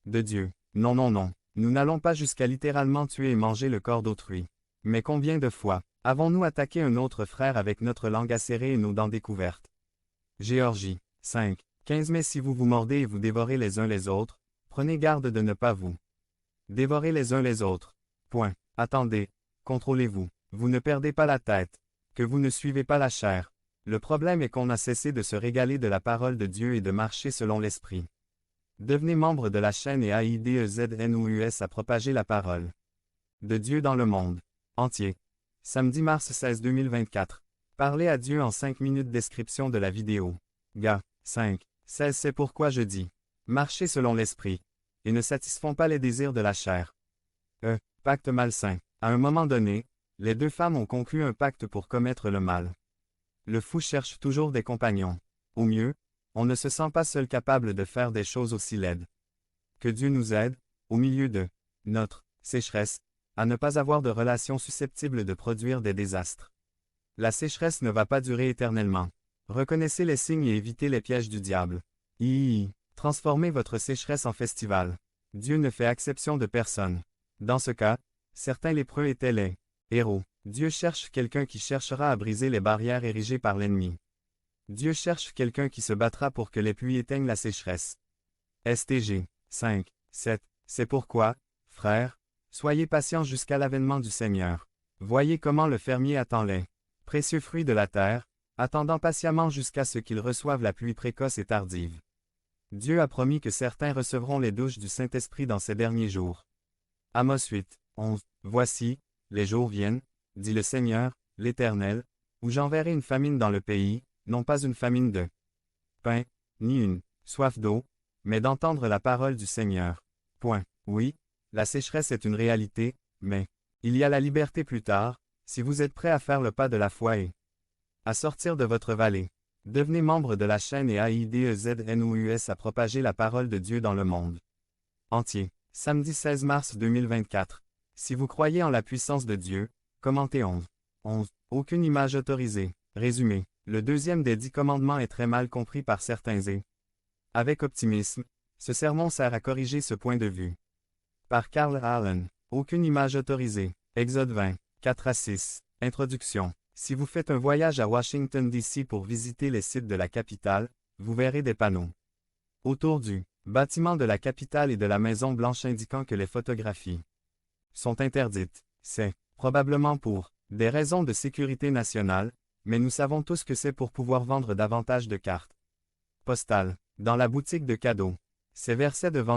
de Dieu. Non, non, non. Nous n'allons pas jusqu'à littéralement tuer et manger le corps d'autrui. Mais combien de fois avons-nous attaqué un autre frère avec notre langue acérée et nos dents découvertes? Géorgie. 5. 15 Mais si vous vous mordez et vous dévorez les uns les autres, prenez garde de ne pas vous dévorer les uns les autres. Point. Attendez. Contrôlez-vous. Vous ne perdez pas la tête. Que vous ne suivez pas la chair. Le problème est qu'on a cessé de se régaler de la parole de Dieu et de marcher selon l'Esprit. Devenez membre de la chaîne et AIDEZNOUS à propager la parole de Dieu dans le monde entier. Samedi mars 16 2024. Parlez à Dieu en 5 minutes. Description de la vidéo. Gars. 5. 16 C'est pourquoi je dis. Marchez selon l'Esprit. Et ne satisfont pas les désirs de la chair. Pacte malsain. À un moment donné, les deux femmes ont conclu un pacte pour commettre le mal. Le fou cherche toujours des compagnons. Au mieux, on ne se sent pas seul capable de faire des choses aussi laides. Que Dieu nous aide, au milieu de notre sécheresse, à ne pas avoir de relations susceptibles de produire des désastres. La sécheresse ne va pas durer éternellement. Reconnaissez les signes et évitez les pièges du diable. Transformez votre sécheresse en festival. Dieu ne fait exception de personne. Dans ce cas, certains lépreux étaient les héros. Dieu cherche quelqu'un qui cherchera à briser les barrières érigées par l'ennemi. Dieu cherche quelqu'un qui se battra pour que les pluies éteignent la sécheresse. STG. 5. 7. C'est pourquoi, frères, soyez patients jusqu'à l'avènement du Seigneur. Voyez comment le fermier attend les précieux fruits de la terre, attendant patiemment jusqu'à ce qu'ils reçoivent la pluie précoce et tardive. Dieu a promis que certains recevront les douches du Saint-Esprit dans ces derniers jours. Amos 8. 11. Voici, les jours viennent, dit le Seigneur, l'Éternel, où j'enverrai une famine dans le pays, non pas une famine de pain, ni une soif d'eau, mais d'entendre la parole du Seigneur. Point. Oui, la sécheresse est une réalité, mais il y a la liberté plus tard, si vous êtes prêt à faire le pas de la foi et à sortir de votre vallée. Devenez membre de la chaîne et AIDEZNOUS à propager la parole de Dieu dans le monde entier. Samedi 16 mars 2024. Si vous croyez en la puissance de Dieu, commentez 11. 11. Aucune image autorisée. Résumé. Le deuxième des 10 commandements est très mal compris par certains et, avec optimisme, ce sermon sert à corriger ce point de vue. Par Carl Allen. Aucune image autorisée. Exode 20. 4 à 6. Introduction. Si vous faites un voyage à Washington DC pour visiter les sites de la capitale, vous verrez des panneaux autour du bâtiment de la capitale et de la Maison Blanche indiquant que les photographies sont interdites. C'est probablement pour des raisons de sécurité nationale, mais nous savons tous que c'est pour pouvoir vendre davantage de cartes postales dans la boutique de cadeaux. Ces versets devant nous